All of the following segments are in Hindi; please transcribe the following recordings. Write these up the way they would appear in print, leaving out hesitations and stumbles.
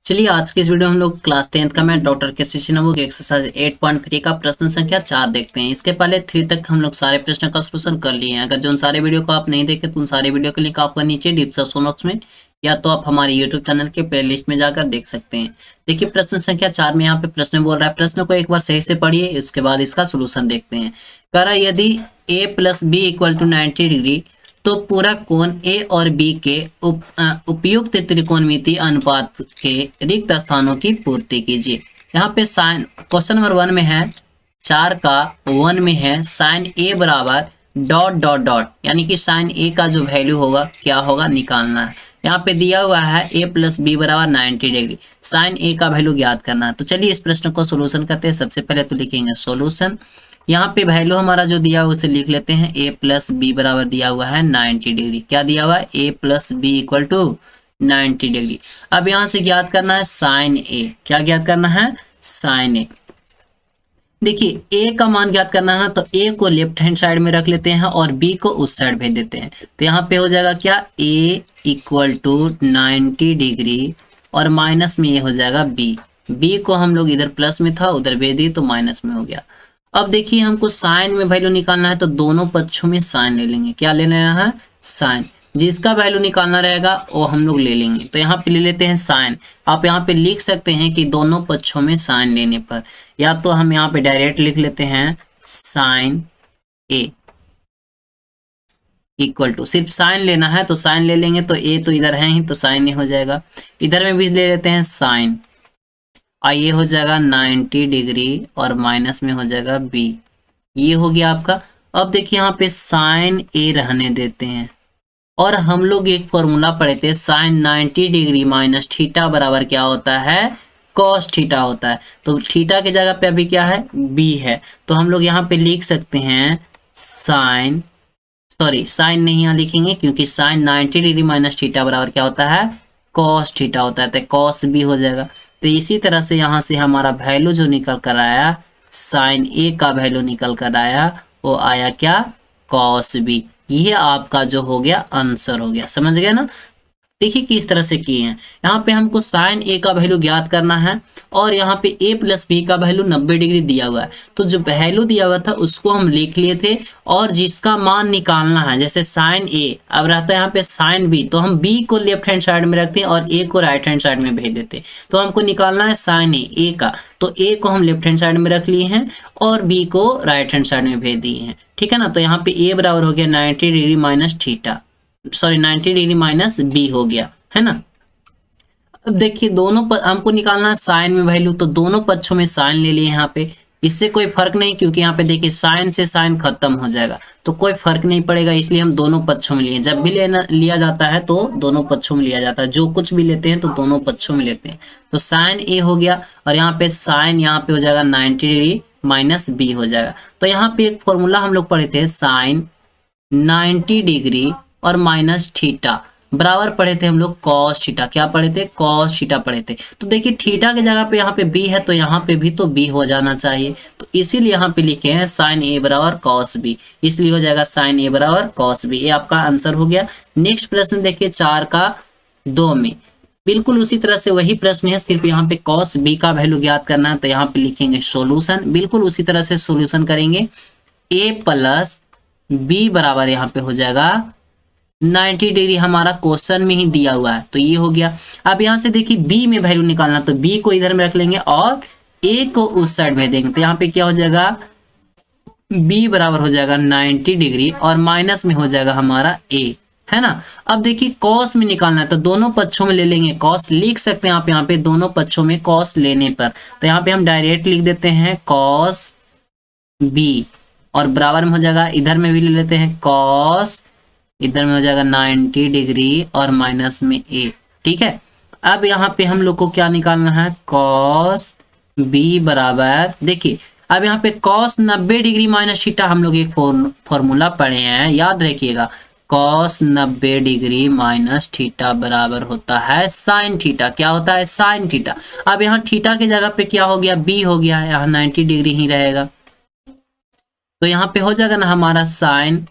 चलिए आज की इस वीडियो में हम लोग क्लास 10th का मैं डॉक्टर के शिशुनमो की एक्सरसाइज 8.3 का प्रश्न संख्या 4 देखते हैं। इसके पहले 3 तक हम लोग सारे प्रश्नों का सॉल्यूशन कर लिए हैं। अगर जो उन सारे वीडियो को आप नहीं देखे तो उन सारे वीडियो का लिंक आपको नीचे डिस्क्रिप्शन बॉक्स में या तो आप हमारे यूट्यूब चैनल के प्ले लिस्ट में जाकर देख सकते हैं। देखिए प्रश्न संख्या 4 में यहाँ पे प्रश्न बोल रहा है, प्रश्न को एक बार सही से पढ़िए, उसके बाद इसका सोल्यूशन देखते हैं। कह रहा है यदि a plus B equal to 90 degree तो पूरा कोण ए और बी के उपयुक्त त्रिकोणमितीय अनुपात के रिक्त स्थानों की पूर्ति कीजिए। यहाँ पे साइन क्वेश्चन नंबर 1 में है 4 का 1 में है साइन ए बराबर डॉट डॉट डॉट, यानी कि साइन ए का जो वैल्यू होगा क्या होगा निकालना है। यहाँ पे दिया हुआ है a प्लस बी बराबर 90 डिग्री, साइन ए का वैल्यू ज्ञात करना है। तो चलिए इस प्रश्न को सोल्यूशन करते हैं। सबसे पहले तो लिखेंगे सोल्यूशन। यहाँ पे वैल्यू हमारा जो दिया हुआ उसे लिख लेते हैं। a प्लस बी बराबर दिया हुआ है 90 डिग्री। क्या दिया हुआ है? a plus B equal to 90 degree. अब यहाँ से ज्ञात करना है साइन a। क्या ज्ञात करना है? Sign a। देखिए a का मान ज्ञात करना है ना, तो a को लेफ्ट हैंड साइड में रख लेते हैं और b को उस साइड भेज देते हैं। तो यहाँ पे हो जाएगा क्या? a इक्वल टू 90 डिग्री और माइनस में ये हो जाएगा b को हम लोग इधर प्लस में था उधर भेज दिए तो माइनस में हो गया। अब देखिए हमको साइन में वैल्यू निकालना है तो दोनों पक्षों में साइन ले लेंगे। क्या ले लेना है? साइन। जिसका वैल्यू निकालना रहेगा वो हम लोग ले लेंगे। तो यहाँ पे ले लेते हैं साइन। आप यहाँ पे लिख सकते हैं कि दोनों पक्षों में साइन लेने पर, या तो हम यहाँ पे डायरेक्ट लिख लेते हैं साइन ए इक्वल टू, सिर्फ साइन लेना है तो साइन ले लेंगे, तो ए तो इधर है ही तो साइन ही हो जाएगा। इधर में भी ले लेते हैं साइन, ये हो जाएगा 90 डिग्री और माइनस में हो जाएगा b। ये हो गया आपका। अब देखिए यहाँ पे साइन a रहने देते हैं और हम लोग एक फॉर्मूला पढ़े थे साइन 90 डिग्री माइनस थीटा बराबर क्या होता है? कॉस थीटा होता है। तो थीटा की जगह पे अभी क्या है? b है। तो हम लोग यहाँ पे लिख सकते हैं साइन नहीं यहाँ लिखेंगे क्योंकि साइन 90 डिग्री माइनस थीटा बराबर क्या होता है? कॉस थीटा होता है। तो कॉस b हो जाएगा। तो इसी तरह से यहाँ से हमारा वैल्यू जो निकल कर आया, साइन ए का वैल्यू निकल कर आया, वो आया क्या? Cos B. ये आपका जो हो गया आंसर हो गया। समझ गए ना? देखिए किस तरह से किए हैं। यहाँ पे हमको साइन ए का वैल्यू ज्ञात करना है और यहाँ पे a प्लस बी का वैल्यू 90 डिग्री दिया हुआ है। तो जो वैल्यू दिया हुआ था उसको हम लिख लिए थे और जिसका मान निकालना है, जैसे साइन ए अब रहता है यहाँ पे साइन बी, तो हम b को लेफ्ट हैंड साइड में रखते हैं और a को राइट हैंड साइड में भेज देते हैं। तो हमको निकालना है साइन ए का, तो a को हम लेफ्ट हैंड साइड में रख लिए हैं और b को राइट हैंड साइड में भेज दिए हैं। ठीक है ना? तो यहाँ पे a बराबर हो गया 90 degree minus theta, 90 degree minus B हो गया, है ना? अब देखिए दोनों पर हमको निकालना है साइन में वैल्यू, तो दोनों पक्षों में साइन ले लिए यहाँ पे। इससे कोई फर्क नहीं क्योंकि यहाँ पे देखिए साइन से साइन खत्म हो जाएगा तो कोई फर्क नहीं पड़ेगा, इसलिए हम दोनों पक्षों में लिए। जब भी लिया जाता है तो दोनों पक्षों में लिया जाता है, जो कुछ भी लेते हैं तो दोनों पक्षों में लेते हैं। तो साइन ए हो गया और यहाँ पे साइन यहाँ पे हो जाएगा 90 डिग्री माइनस बी हो जाएगा। तो यहाँ पे एक फॉर्मूला हम लोग पढ़े थे साइन 90 डिग्री और माइनस थीटा बराबर पढ़े थे हम लोग कॉस थीटा। क्या पढ़े थे? कॉस थीटा पढ़े थे। तो देखिए थीटा की जगह पे यहाँ पे b है तो यहाँ पे भी तो b हो जाना चाहिए, तो इसीलिए यहाँ पे लिखे हैं साइन a बराबर कॉस b, इसलिए हो जाएगा साइन a बराबर कॉस b। ये आपका आंसर हो गया। नेक्स्ट प्रश्न देखिए 4 का 2 में बिल्कुल उसी तरह से वही प्रश्न है, सिर्फ यहाँ पे कॉस b का वैल्यू ज्ञात करना है। तो यहाँ पे लिखेंगे सोल्यूशन, बिल्कुल उसी तरह से सोल्यूशन करेंगे। a प्लस b बराबर यहाँ पे हो जाएगा 90 डिग्री, हमारा क्वेश्चन में ही दिया हुआ है तो ये हो गया। अब यहाँ से देखिए b में वैल्यू निकालना, तो b को इधर में रख लेंगे और a को उस साइड भेज देंगे। तो यहाँ पे क्या हो जाएगा? b बराबर हो जाएगा 90 डिग्री और माइनस में हो जाएगा हमारा a, है ना? अब देखिए कॉस में निकालना है तो दोनों पक्षों में ले लेंगे कॉस, लिख सकते हैं आप यहाँ पे दोनों पक्षों में कॉस लेने पर। तो यहाँ पे हम डायरेक्ट लिख देते हैं कॉस b और बराबर में हो जाएगा, इधर में भी ले लेते हैं कॉस, इधर में हो जाएगा 90 डिग्री और माइनस में a। ठीक है? अब यहाँ पे हम लोग को क्या निकालना है? कॉस b बराबर, देखिए अब यहाँ पे कॉस 90 डिग्री माइनस थीटा हम लोग एक फॉर्मूला पढ़े हैं, याद रखिएगा। कॉस 90 डिग्री माइनस थीटा बराबर होता है साइन थीटा। क्या होता है? Sine theta. अब यहाँ थीटा की जगह पे क्या हो गया? b हो गया है, यहाँ 90 डिग्री ही रहेगा। तो यहाँ पे हो जाएगा ना हमारा साइन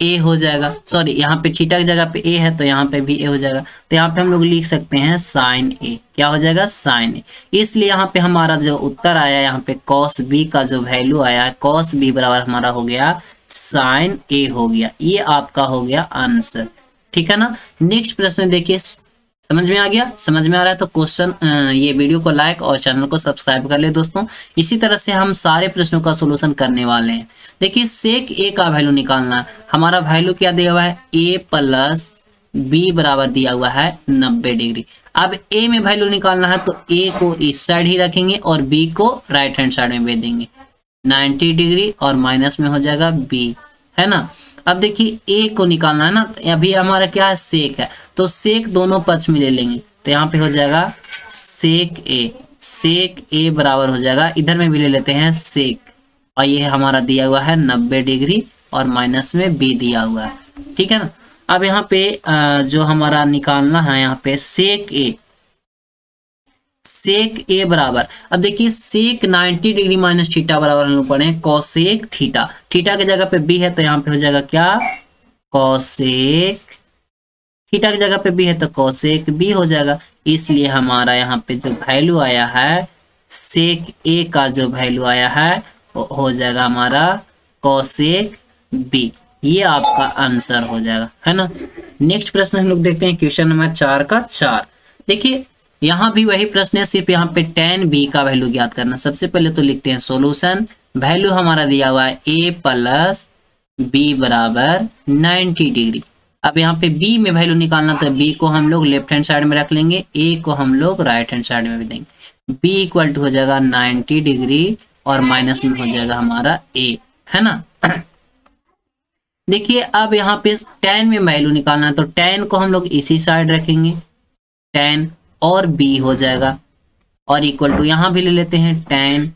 ए हो जाएगा, सॉरी यहाँ पे थीटा की जगह पे ए है तो यहाँ पे भी ए हो जाएगा। तो यहाँ पे हम लोग लिख सकते हैं साइन ए, क्या हो जाएगा साइन ए। इसलिए यहाँ पे हमारा जो उत्तर आया यहाँ पे कॉस बी का जो वैल्यू आया है कॉस बी बराबर हमारा हो गया साइन ए हो गया। ये आपका हो गया आंसर, ठीक है ना। नेक्स्ट प्रश्न देखिए, समझ में आ गया, समझ में आ रहा है तो क्वेश्चन ये वीडियो को लाइक और चैनल को सब्सक्राइब कर ले दोस्तों। इसी तरह से हम सारे प्रश्नों का सोल्यूशन करने वाले हैं। देखिए सेक ए का वैल्यू निकालना है, हमारा वैल्यू क्या दिया हुआ है ए प्लस बी बराबर दिया हुआ है 90 डिग्री। अब ए में वैल्यू निकालना है तो ए को इस साइड ही रखेंगे और बी को राइट हैंड साइड में भेज देंगे 90 डिग्री और माइनस में हो जाएगा बी, है ना। अब देखिए ए को निकालना है ना, अभी हमारा क्या है सेक है तो सेक दोनों पक्ष में ले लेंगे तो यहाँ पे हो जाएगा सेक ए बराबर हो जाएगा, इधर में भी ले लेते हैं सेक, और ये हमारा दिया हुआ है 90 डिग्री और माइनस में बी दिया हुआ है, ठीक है ना। अब यहाँ पे जो हमारा निकालना है यहाँ पे सेक ए बराबर, अब देखिए सेक 90 डिग्री माइनस थीटा बराबर हम लोग पढ़े हैं कॉसेक थीटा, थीटा की जगह पे बी है तो यहाँ पे हो जाएगा क्या कॉसेक, थीटा की जगह पे बी है तो कॉसेक बी हो जाएगा। इसलिए हमारा यहाँ पे जो वैल्यू आया है सेक ए का जो वैल्यू आया है वो हो जाएगा हमारा कॉसेक बी, ये आपका आंसर हो जाएगा, है ना। नेक्स्ट प्रश्न हम लोग देखते हैं क्वेश्चन नंबर 4 का 4। देखिए यहाँ भी वही प्रश्न है, सिर्फ यहाँ पे tan b का वैल्यू ज्ञात करना। सबसे पहले तो लिखते हैं सॉल्यूशन, वैल्यू हमारा दिया हुआ है a प्लस बी बराबर 90 डिग्री। अब यहाँ पे b में वैल्यू निकालना तो b को हम लोग लेफ्ट हैंड साइड में रख लेंगे, a को हम लोग राइट हैंड साइड में भी देंगे। b इक्वल टू हो जाएगा 90 डिग्री और माइनस में हो जाएगा हमारा a, है ना। देखिए अब यहाँ पे tan में वैल्यू निकालना है तो tan को हम लोग इसी साइड रखेंगे, tan और b हो जाएगा और इक्वल टू यहाँ भी ले लेते हैं tan,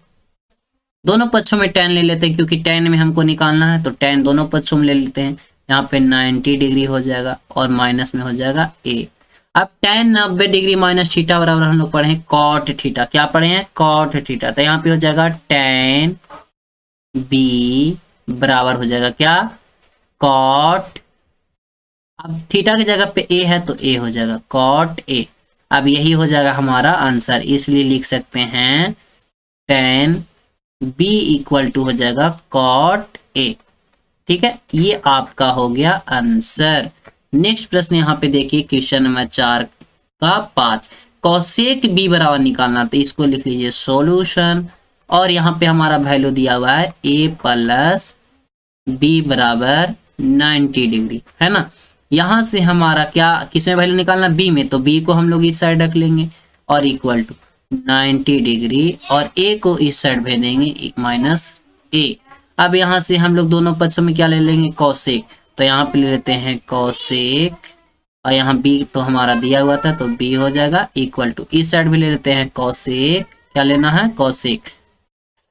दोनों पक्षों में tan ले लेते हैं क्योंकि tan में हमको निकालना है तो tan दोनों पक्षों में ले लेते हैं। यहाँ पे 90 डिग्री हो जाएगा और माइनस में हो जाएगा a। अब tan 90 डिग्री माइनस थीटा बराबर हम लोग पढ़े हैं कॉट थीटा, क्या पढ़े हैं कॉट थीटा, तो यहाँ पे हो जाएगा tan b बराबर हो जाएगा क्या कॉट, अब थीटा की जगह पे a है तो a हो जाएगा कॉट a। अब यही हो जाएगा हमारा आंसर, इसलिए लिख सकते हैं tan b इक्वल टू हो जाएगा कॉट a, ठीक है। ये आपका हो गया आंसर। नेक्स्ट प्रश्न यहाँ पे देखिए क्वेश्चन नंबर 4 का 5, कॉसेक b बराबर निकालना, तो इसको लिख लीजिए सॉल्यूशन, और यहाँ पे हमारा वैल्यू दिया हुआ है a प्लस b बराबर 90 डिग्री, है ना। यहाँ से हमारा क्या किसमें वैल्यू निकालना b में, तो b को हम लोग इस साइड रख लेंगे और इक्वल टू 90 डिग्री और a को इस साइड भेज देंगे माइनस a। अब यहाँ से हम लोग दोनों पक्षों में क्या ले लेंगे कॉसेक, तो यहाँ पे ले लेते हैं कॉसेक और यहाँ b तो हमारा दिया हुआ था तो b हो जाएगा इक्वल टू इस साइड भी ले लेते हैं कॉसेक, क्या लेना है कॉसेक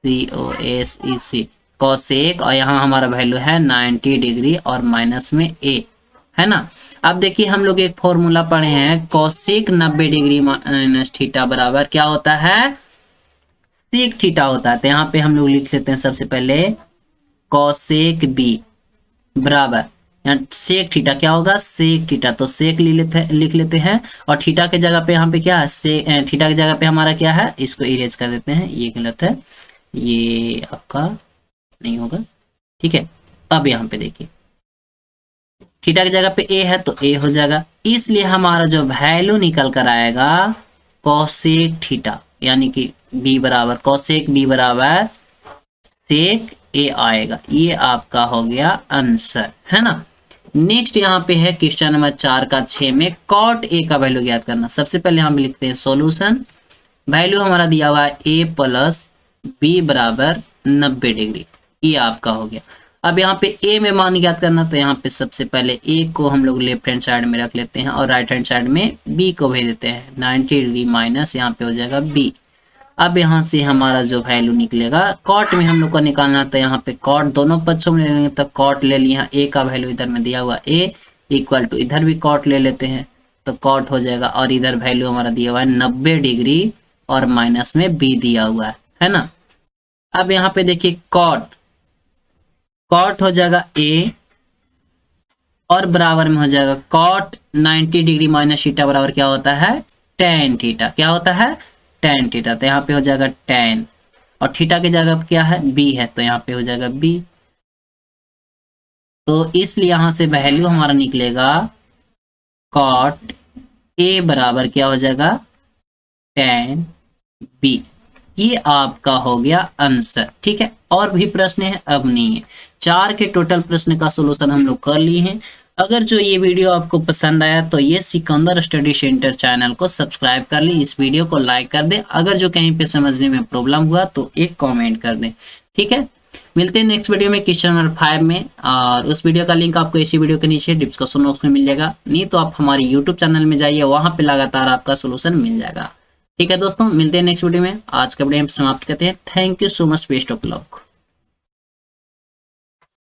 COSEC कॉसेक, और यहाँ हमारा वैल्यू है 90 डिग्री और माइनस में a, है ना। अब देखिए हम लोग एक फॉर्मूला पढ़े हैं कॉसेक 90 डिग्री माइनस थीटा बराबर क्या होता है सेक थीटा होता है। तो यहाँ पे हम लोग लिख लेते हैं सबसे पहले कॉसेक b बराबर यहाँ सेक थीटा क्या होगा सेक थीटा, तो सेक लिख लेते हैं और थीटा के जगह पे यहाँ पे क्या है थीटा की जगह पे हमारा क्या है, इसको इरेज कर देते हैं, ये गलत है, ये आपका नहीं होगा, ठीक है। अब यहाँ पे देखिए थीटा की जगह पे a है तो a हो जाएगा, इसलिए हमारा जो वैल्यू निकल कर आएगा कॉसेक थीटा यानी कि b बराबर कॉसेक b बराबर सेक a आएगा। ये आपका हो गया आंसर, है ना। नेक्स्ट यहाँ पे है क्वेश्चन नंबर 4 का 6 में कॉट a का वैल्यू ज्ञात करना। सबसे पहले हम लिखते हैं सॉल्यूशन, वैल्यू हमारा दिया हुआ है a प्लस b बराबर 90 डिग्री, ये आपका हो गया। अब यहाँ पे a में मान ज्ञात करना, तो यहाँ पे सबसे पहले a को हम लोग लेफ्ट हैंड साइड में रख लेते हैं और राइट हैंड साइड में b को भेज देते हैं 90 डिग्री माइनस यहाँ पे हो जाएगा b। अब यहाँ से हमारा जो वैल्यू निकलेगा कॉट में हम लोग को निकालना, तो यहाँ पे कॉट दोनों पक्षों में ले लेंगे, तो कॉट ले लिया a का वैल्यू इधर में दिया हुआ a इक्वल टू इधर भी कॉट ले लेते हैं तो कॉट हो जाएगा, और इधर वैल्यू हमारा दिया हुआ है 90 डिग्री और माइनस में b दिया हुआ है ना। अब यहाँ पे देखिए कॉट हो जाएगा a और बराबर में हो जाएगा कॉट 90 डिग्री माइनस थीटा बराबर क्या होता है, टेन थीटा। क्या होता है, टेन थीटा। तो यहाँ पे हो जाएगा टेन, और थीटा की जगह क्या है, बी है, तो यहाँ पे हो जाएगा बी। तो इसलिए यहां से वैल्यू हमारा निकलेगा कॉट ए बराबर क्या हो जाएगा, टेन बी। ये आपका हो गया आंसर। ठीक है, और भी प्रश्न है, अब नहीं है। 4 के टोटल प्रश्न का सोल्यूशन हम लोग कर लिए हैं। अगर जो ये वीडियो आपको पसंद आया तो ये सिकंदर स्टडी सेंटर चैनल को सब्सक्राइब कर ली, इस वीडियो को लाइक कर दें। अगर जो कहीं पे समझने में प्रॉब्लम हुआ तो एक कमेंट कर दें। ठीक है, मिलते हैं नेक्स्ट वीडियो में क्वेश्चन नंबर 5 में, और उस वीडियो का लिंक आपको इसी वीडियो के नीचे डिस्क्रिप्शन बॉक्स में मिल जाएगा। नहीं तो आप हमारे यूट्यूब चैनल में जाइए, वहां पे लगातार आपका सोल्यूशन मिल जाएगा। ठीक है दोस्तों, मिलते हैं नेक्स्ट वीडियो में। आज का वीडियो हम समाप्त करते हैं। Thank you so much, best of luck.